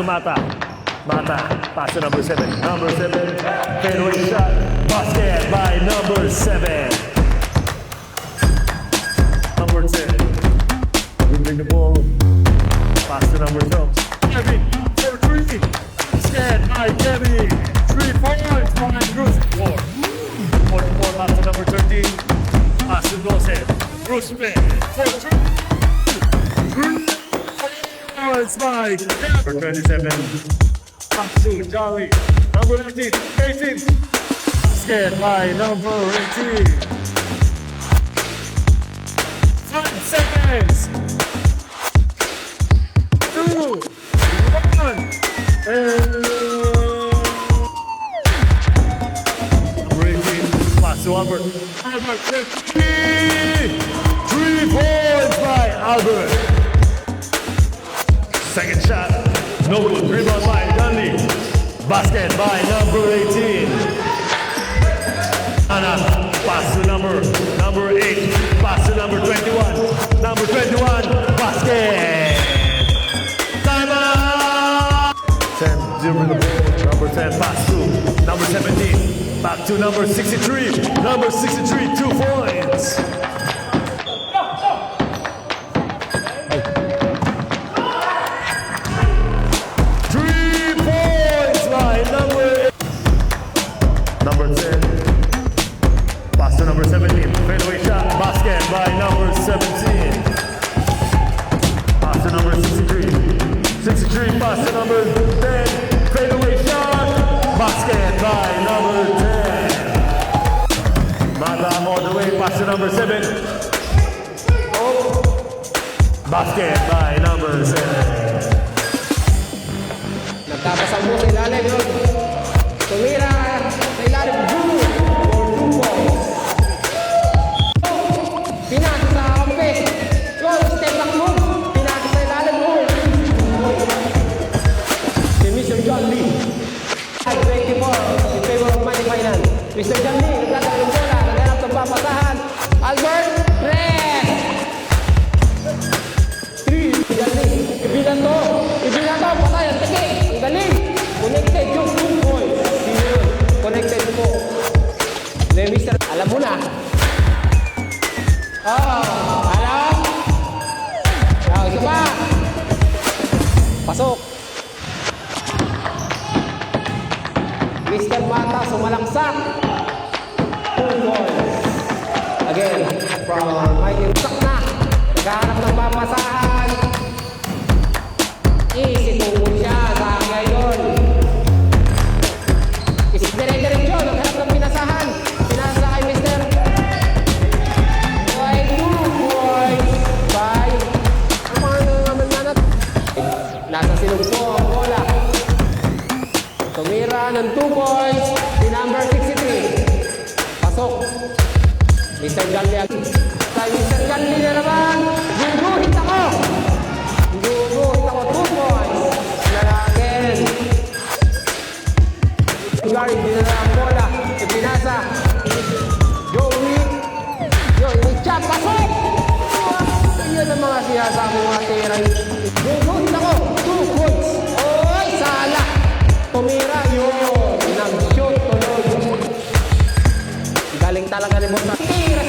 Mata. Mata, pass to number 7. Number 7, fadeaway shot. Basket by number 7. Number 10. Moving the ball. Pass to number 12. Kevin, for 3. Basket by Kevin. 3 points by Bruce. 4. 44, pass to number 13. Pass to Dawson. Bruce Smith. 4-3. 3 points by number 27. Pass to Jolly. Number 18. 18. Basket by number 18. 5 seconds. 2, 1. And number 18. Pass to Albert. Albert 3. 3 points by Albert. Second shot. No good. Rebound by Dundee. Basket by number 18. Anna. Pass to number 8. Pass to number 21. Number 21. Basket. Time out. 10. Zero the ball. Number 10. Pass to number 17. Back to number 63. Number 63. 2 points. Number 10. Pass to number 17. Fadeaway shot. Basket by number 17. Pass to number 63. 63. Pass to number 10. Fadeaway shot. Basket by number 10. Madam all the way. Pass to number 7. Oh. Basket by number 7. Nagkapasal mo sa ilalim yun. Tumira sa ilalim Julu for 2 points. Pinasa sa kampe. Yun, step back mo. Pinasa sa ilalim mo. Si Mr. John Lee. 24 in favor of Money Finance. Mr. John Lee, nagkakaroon ng bola. Naghanap ng papasahan. Albert, press! 3, John Lee. Ibigan to. Ibigan to. Patay ang tiki. Ang galing. Connected yung 2 points. Connected po. Then, Mr. Alam mo na. Alam? Isa pa. Pasok. Mr. Mata sumalaksak. 2 points. Again, from Michael. Sak na. Naghahanap ng papasahan. Easy po siya sa ngayon. Dire-diretso, naghanap ng pinasahan. Pinasa kay Mr. By 2 points by ano naman nanat? Nasa silog po ang bola. Tumira ng 2 points si number 63. Pasok. Mr. Galli. Kay Mr. Galli na naman. Guguhit ako. Guguhit ako 2 points. Again. Gary, dinala ang bola. Ipinasa. Joey. Inichap. Pasok! Yan ang mga sinasabi mga tiray. Guguhit ako. 2 points. Oy, sala. Tumira. Yun. Nag-shoot. Tuloy. Galing talaga ni Bota. Tira